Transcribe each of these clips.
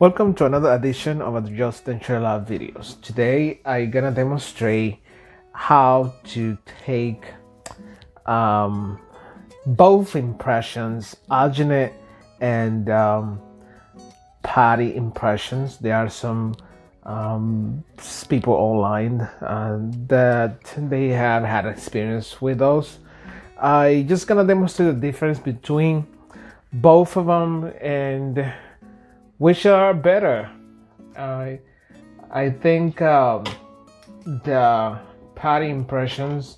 Welcome to another edition of the Just Denture Lab videos. Today I'm gonna demonstrate how to take both impressions, Alginate and Putty impressions. There are some people online that they have had experience with those. I just gonna demonstrate the difference between both of them and which are better. I think the Putty impressions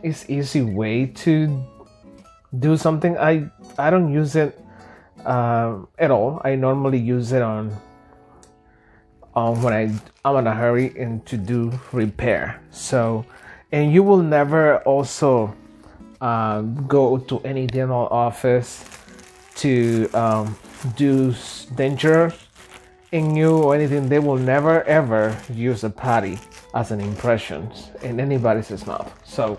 is easy way to do something. I don't use it at all. I normally use it on when I'm in a hurry and to do repair. So, and you will never also go to any dental office to do denture in you or anything. They will never ever use a Putty as an impression in anybody's mouth. So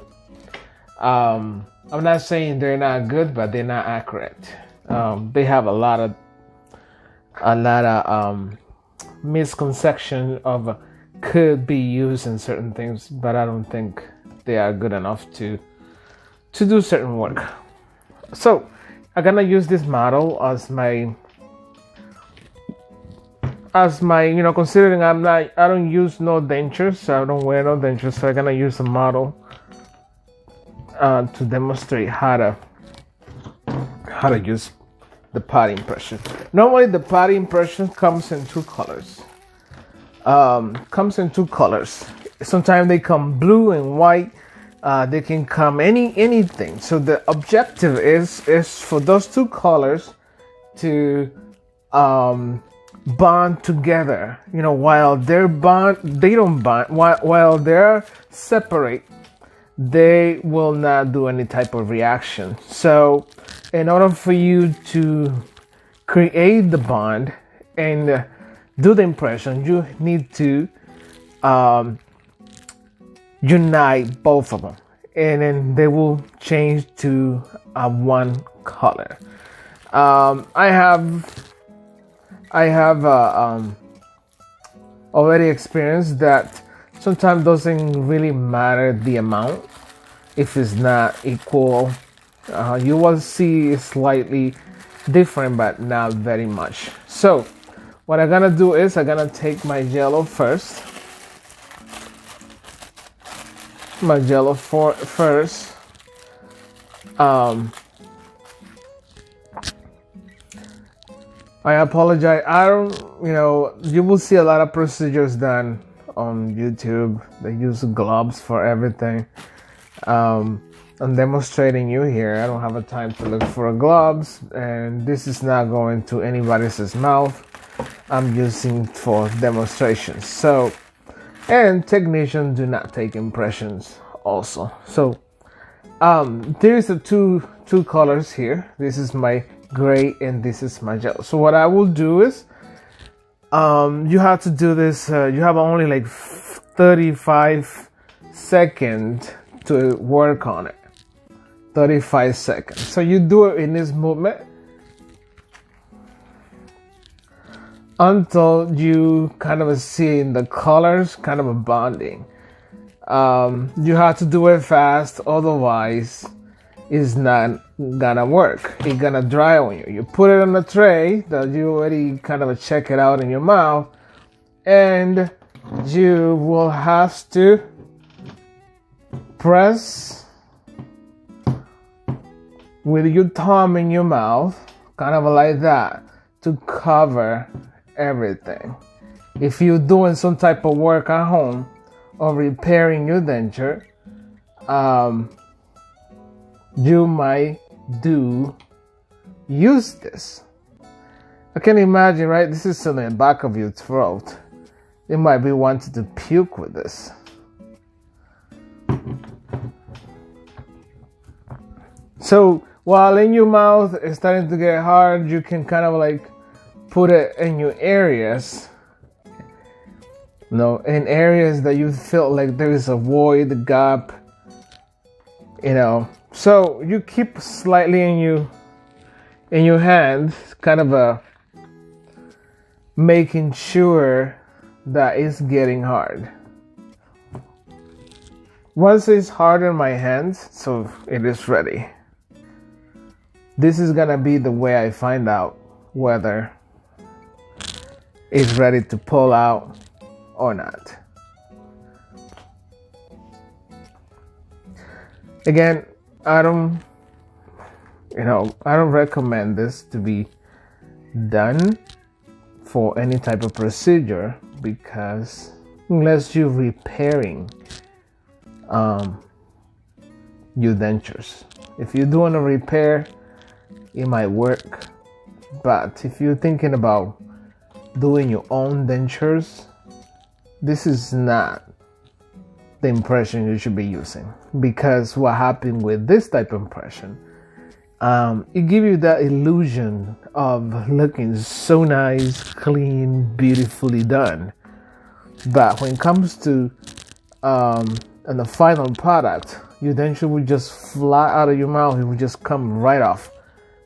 I'm not saying they're not good, but they're not accurate. They have a lot of misconception of could be used in certain things, but I don't think they are good enough to do certain work. So I'm gonna use this model as my considering I don't use no dentures, so I don't wear no dentures, so I'm gonna use a model to demonstrate how to use the Putty impression. Normally the Putty impression comes in two colors. Sometimes they come blue and white. They can come anything. So the objective is for those two colors to bond together. You know, while they don't bond. While they're separate, they will not do any type of reaction. So, in order for you to create the bond and do the impression, you need to unite both of them, and then they will change to one color. I have already experienced that sometimes doesn't really matter the amount if it's not equal. You will see slightly different, but not very much. So what I'm gonna do is I'm gonna take my yellow first. I apologize. I don't, you will see a lot of procedures done on YouTube. They use gloves for everything. I'm demonstrating you here. I don't have a time to look for gloves, and this is not going to anybody's mouth. I'm using for demonstrations. So, and technicians do not take impressions also. So, there's the two colors here. This is my gray and this is my yellow. So what I will do is, you have to do this. You have only like 35 seconds to work on it. 35 seconds. So you do it in this movement until you kind of see in the colors kind of a bonding. You have to do it fast, otherwise it's not gonna work. It's gonna dry on you. You put it on a tray that you already kind of check it out in your mouth, and you will have to press with your thumb in your mouth, kind of like that, to cover everything. If you're doing some type of work at home or repairing your denture, you might use this. I can imagine, right? This is in the back of your throat. You might be wanting to puke with this. So while in your mouth it's starting to get hard, you can kind of like put it in your areas. In areas that you feel like there is a void, gap. So you keep slightly in your hand, kind of a making sure that it's getting hard. Once it's hard in my hands, so it is ready. This is gonna be the way I find out whether it's ready to pull out or not. Again, I don't recommend this to be done for any type of procedure, because unless you're repairing your dentures, if you're doing a repair, it might work. But if you're thinking about doing your own dentures, this is not the impression you should be using, because what happened with this type of impression, it gives you that illusion of looking so nice, clean, beautifully done. But when it comes to and the final product, your denture will just fly out of your mouth. It will just come right off.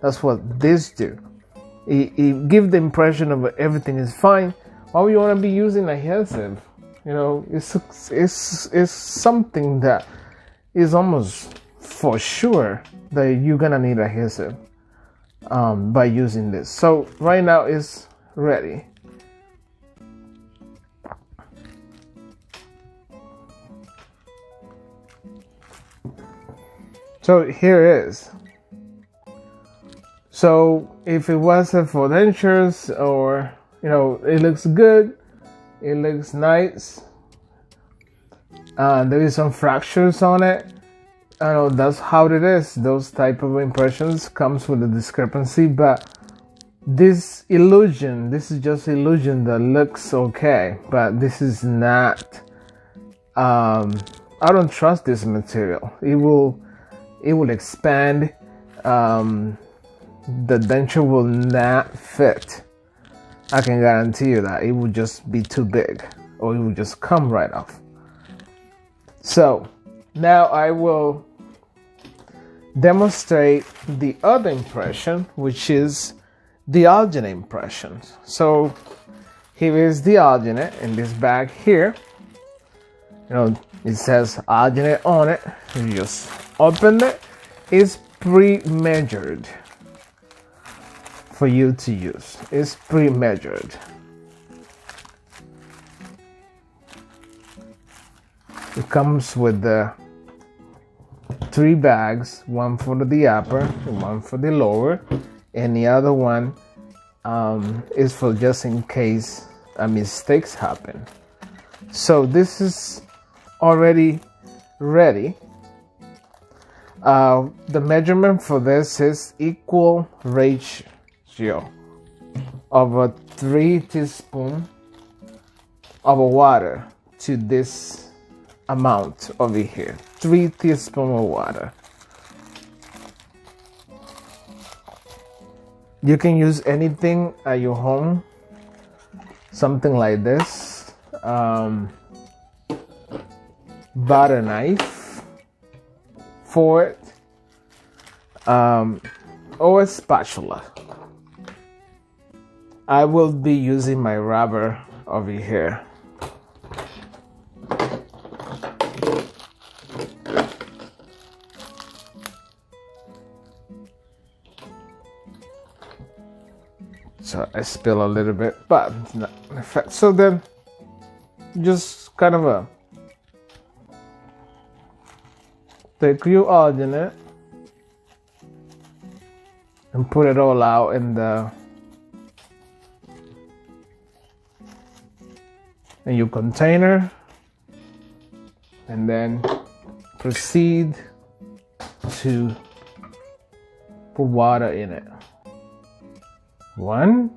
That's what this do. It gives the impression of everything is fine. Why would you want to be using adhesive? It's something that is almost for sure that you're gonna need adhesive by using this. So right now it's ready. So here it is. So if it wasn't for dentures, or it looks good, it looks nice. There is some fractures on it. I know that's how it is. Those type of impressions comes with a discrepancy, but this is just illusion that looks okay, but this is not. I don't trust this material. It will expand. The denture will not fit. I can guarantee you that it will just be too big, or it will just come right off. So now I will demonstrate the other impression, which is the alginate impression. So here is the alginate in this bag here. It says alginate on it. You just open it. It's pre-measured for you to use. It's pre-measured. It comes with the 3 bags, one for the upper and one for the lower, and the other one is for just in case mistakes happen. So this is already ready. The measurement for this is equal ratio of a 3 teaspoons of water to this amount over here. 3 teaspoons of water. You can use anything at your home, something like this, butter knife for it, or a spatula. I will be using my rubber over here. So I spill a little bit, but it's not an effect. So then just kind of take your alginate and put it all out in your container, and then proceed to put water in it. 1,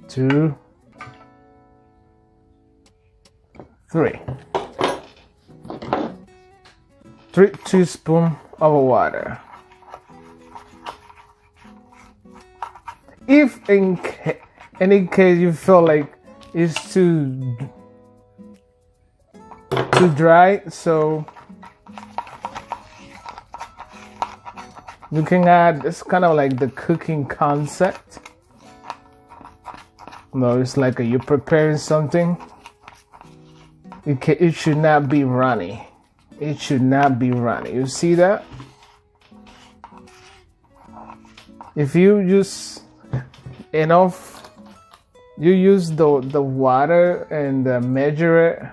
2, 3. 3 teaspoons of water. If in any case you feel like it's too dry, so you can add, it's kind of like the cooking concept. No, it's like you're preparing something. It should not be runny. It should not be runny. You see that? If you use enough, you use the water and measure it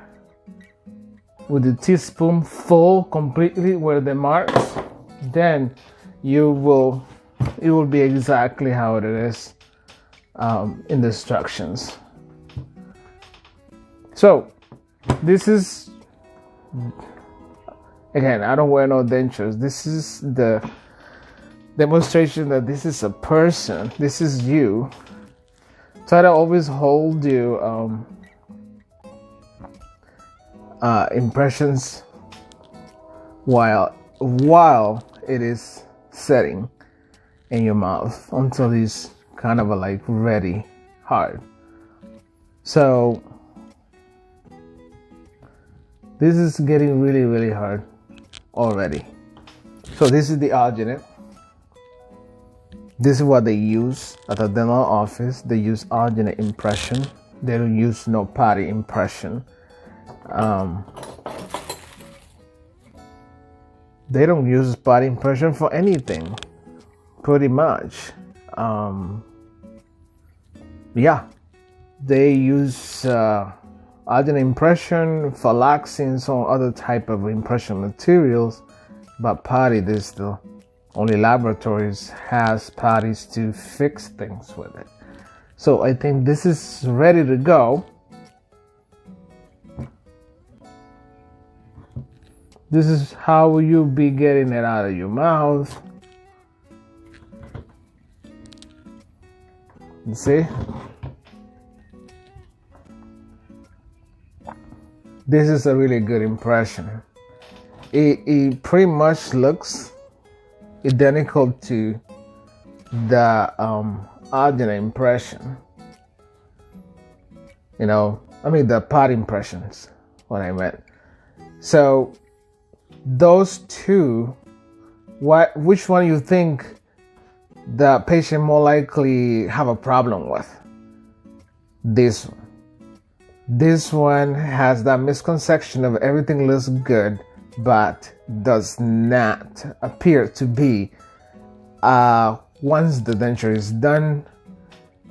with the teaspoon full completely where the marks, then it will be exactly how it is in the instructions. So this is, again, I don't wear no dentures. This is the demonstration that this is a person. This is you. Try to always hold your impressions while it is setting in your mouth until it's kind of like ready hard. So this is getting really, really hard already. So this is the Alginate. This is what they use at the dental office. They use Alginate impression. They don't use no Putty impression. They don't use Putty impression for anything, pretty much. Yeah, they use Alginate impression for laxings or other type of impression materials, but Putty, this the only laboratories has Putties to fix things with it. So I think this is ready to go. This is how you be getting it out of your mouth. You see? This is a really good impression. It pretty much looks identical to the Alginate impression. You know, I mean the Putty impressions, what I meant. So those two, which one you think the patient more likely have a problem with? This one. This one has that misconception of everything looks good, but does not appear to be. Once the denture is done,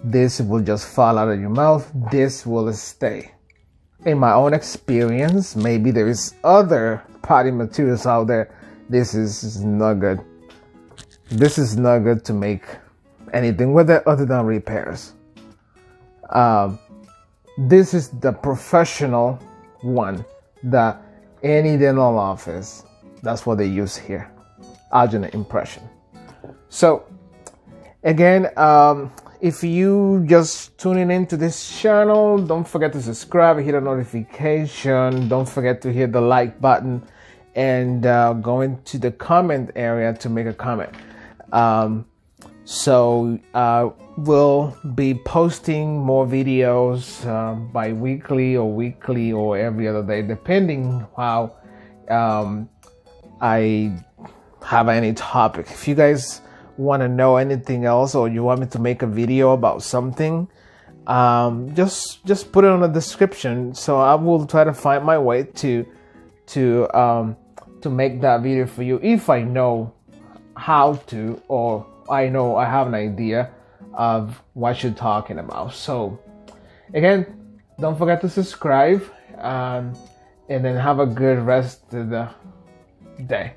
this will just fall out of your mouth. This will stay. In my own experience, maybe there is other Putty materials out there. This is not good. This is not good to make anything with it other than repairs. This is the professional one that any dental office, that's what they use here. Alginate impression. So again, if you just tuning into this channel, don't forget to subscribe, hit a notification, don't forget to hit the like button, and go into the comment area to make a comment. We'll be posting more videos bi-weekly or weekly or every other day, depending how I have any topic. If you guys want to know anything else, or you want me to make a video about something, just put it on the description, so I will try to find my way to make that video for you, if I know how to, or I know I have an idea of what you're talking about. So again, don't forget to subscribe, and then have a good rest of the day.